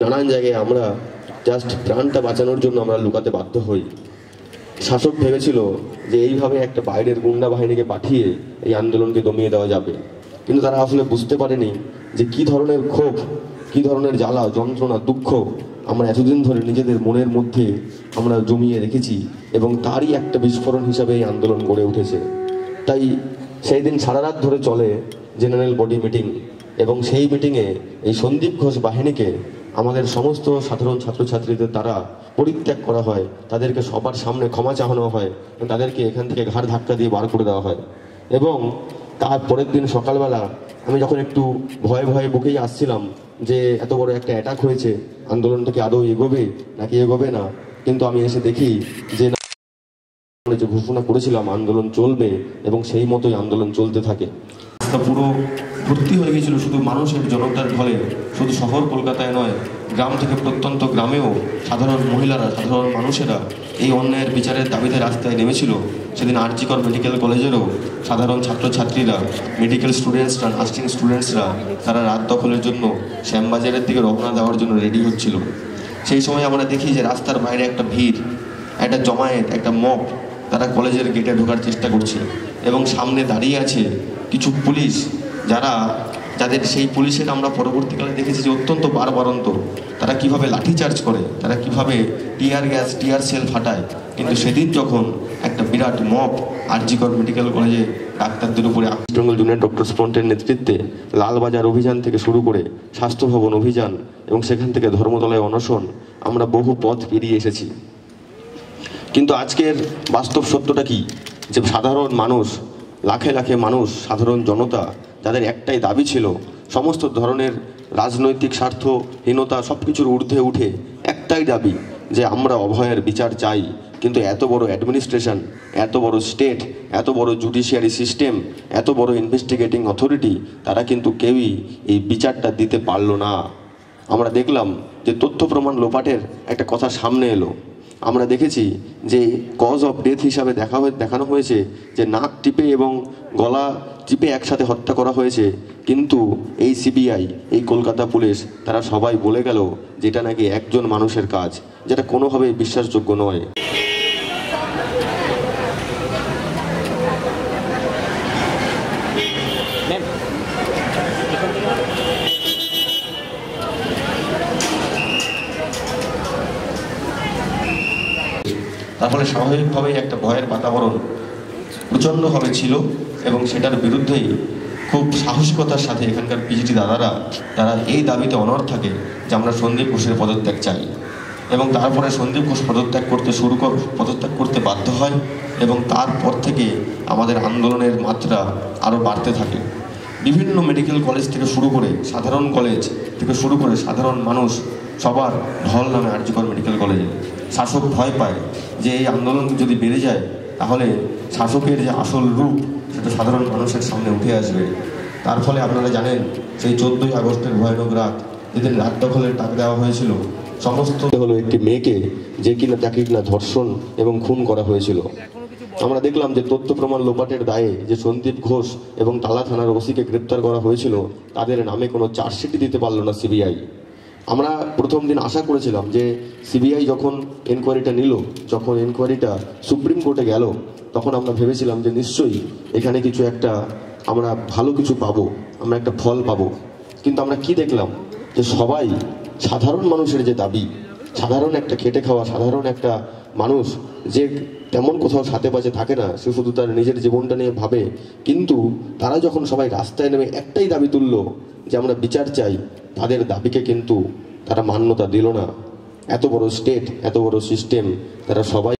নানান জায়গায় আমরা জাস্ট প্রাণটা বাঁচানোর জন্য আমরা লুকাতে বাধ্য হই। শাসক ভেবেছিল যে এইভাবে একটা বাইরের গুন্ডা বাহিনীকে পাঠিয়ে এই আন্দোলনকে দমিয়ে দেওয়া যাবে, কিন্তু তারা আসলে বুঝতে পারেনি যে কি ধরনের ক্ষোভ, কি ধরনের জ্বালা যন্ত্রণা দুঃখ আমরা এতদিন ধরে নিজেদের মনের মধ্যে আমরা জমিয়ে রেখেছি, এবং তারই একটা বিস্ফোরণ হিসাবে এই আন্দোলন গড়ে উঠেছে। তাই সেই দিন সারা রাত ধরে চলে জেনারেল বডি মিটিং, এবং সেই মিটিংয়ে এই সন্দীপ ঘোষ বাহিনীকে আমাদের সমস্ত সাধারণ ছাত্রছাত্রীদের দ্বারা পরিত্যাগ করা হয়, তাদেরকে সবার সামনে ক্ষমা চাহানো হয়, তাদেরকে এখান থেকে ঘাড় ধাক্কা দিয়ে বার করে দেওয়া হয়। এবং তার পরের দিন সকালবেলা আমি যখন একটু ভয়ে ভয়ে বুকেই আসছিলাম যে এত বড় একটা অ্যাটাক হয়েছে, আন্দোলনটাকে আদৌ এগোবে নাকি এগোবে না, কিন্তু আমি এসে দেখি যে যে ঘোষণা করেছিলাম আন্দোলন চলবে, এবং সেই মতোই আন্দোলন চলতে থাকে। পুরো ভর্তি হয়ে গিয়েছিল শুধু মানুষের জনতার ঢলে। শুধু শহর কলকাতায় নয়, গ্রাম থেকে প্রত্যন্ত গ্রামেও সাধারণ মহিলারা, সাধারণ মানুষেরা এই অন্যায়ের বিচারের দাবিতে রাস্তায় নেমেছিল। সেদিন আরজি কর মেডিকেল কলেজেরও সাধারণ ছাত্রছাত্রীরা, মেডিকেল স্টুডেন্টসরা, নার্সিং স্টুডেন্টসরা তারা রাত দখলের জন্য শ্যামবাজারের দিকে রওনা দেওয়ার জন্য রেডি হচ্ছিল। সেই সময় আমরা দেখি যে রাস্তার বাইরে একটা ভিড়, একটা জমায়েত, একটা মব, তারা কলেজের গেটে ঢোকার চেষ্টা করছে, এবং সামনে দাঁড়িয়ে আছে কিছু পুলিশ, যাদের সেই পুলিশের আমরা পরবর্তীকালে দেখেছি যে অত্যন্ত বারবারন্ত, তারা কিভাবে লাঠিচার্জ করে, তারা কিভাবে টিয়ার গ্যাস, টিয়ার সেল ফাটায়। কিন্তু সেদিন যখন একটা বিরাট মব আরজি কর মেডিকেল কলেজে ডাক্তারদের উপরে, ইস্ট বেঙ্গল জুনিয়র ডক্টরস ফ্রন্টের নেতৃত্বে লালবাজার অভিযান থেকে শুরু করে স্বাস্থ্য ভবন অভিযান, এবং সেখান থেকে ধর্মতলায় অনশন, আমরা বহু পথ পেরিয়ে এসেছি। কিন্তু আজকের বাস্তব সত্যটা কি, যে সাধারণ মানুষ, লাখে লাখে মানুষ, সাধারণ জনতা, যাদের একটাই দাবি ছিল সমস্ত ধরনের রাজনৈতিক স্বার্থহীনতা সব কিছুর ঊর্ধ্বে উঠে একটাই দাবি যে আমরা অভয়ের বিচার চাই। কিন্তু এত বড় অ্যাডমিনিস্ট্রেশন, এত বড় স্টেট, এত বড় জুডিশিয়ারি সিস্টেম, এত বড় ইনভেস্টিগেটিং অথরিটি, তারা কিন্তু কেউই এই বিচারটা দিতে পারল না। আমরা দেখলাম যে তথ্য প্রমাণ লোপাটের একটা কথা সামনে এলো। আমরা দেখেছি যে কজ অফ ডেথ হিসাবে দেখানো হয়েছে যে নাক টিপে এবং গলা টিপে একসাথে হত্যা করা হয়েছে, কিন্তু এই সিবিআই, এই কলকাতা পুলিশ, তারা সবাই বলে গেল যেটা নাকি একজন মানুষের কাজ, যেটা কোনোভাবেই বিশ্বাসযোগ্য নয়। তার ফলে স্বাভাবিকভাবেই একটা ভয়ের বাতাবরণ প্রচণ্ডভাবে ছিল, এবং সেটার বিরুদ্ধেই খুব সাহসিকতার সাথে এখানকার পিজিটি দাদারা তারা এই দাবিতে অনড় থাকে যে আমরা সন্দীপ ঘোষের পদত্যাগ চাই। এবং তারপরে সন্দীপ ঘোষ পদত্যাগ করতে বাধ্য হয়, এবং তারপর থেকে আমাদের আন্দোলনের মাত্রা আরও বাড়তে থাকে। বিভিন্ন মেডিকেল কলেজ থেকে শুরু করে, সাধারণ কলেজ থেকে শুরু করে সাধারণ মানুষ সবার ঢল নামে আরজি কর মেডিকেল কলেজে। শাসক ভয় পায় যে এই আন্দোলন যদি বেড়ে যায় তাহলে শাসকের যে আসল রূপ সেটা সাধারণ মানুষের সামনে উঠে আসবে। তার ফলে আপনারা জানেন সেই 14ই আগস্টের ভয়ানক রাত, যেদিন রাত দখলের ডাক দেওয়া হয়েছিল, সমস্ত হলো একটি মেয়েকে যাকে কিনা ধর্ষণ এবং খুন করা হয়েছিল। আমরা দেখলাম যে তথ্য প্রমাণ লোপাটের দায়ে যে সন্দীপ ঘোষ এবং তালা থানার ওসিকে গ্রেপ্তার করা হয়েছিল, তাদের নামে কোনো চার্জশিটই দিতে পারল না সিবিআই। আমরা প্রথম দিন আশা করেছিলাম যে সিবিআই যখন এনকোয়ারিটা নিল, যখন এনকোয়ারিটা সুপ্রিম কোর্টে গেল, তখন আমরা ভেবেছিলাম যে নিশ্চয়ই এখানে কিছু একটা আমরা ভালো কিছু পাবো, আমরা একটা ফল পাবো। কিন্তু আমরা কি দেখলাম যে সবাই সাধারণ মানুষের যে দাবি, সাধারণ একটা খেটে খাওয়া সাধারণ একটা মানুষ যে তেমন কোথাও সাথে পাশে থাকে না, সে শুধু তার নিজের জীবনটা নিয়ে ভাবে, কিন্তু তারা যখন সবাই রাস্তায় নেমে একটাই দাবি তুলল যে আমরা বিচার চাই, তাদের দাবিকে কিন্তু তারা মান্যতা দিল না। এত বড় স্টেট, এত বড় সিস্টেম, তারা সবাই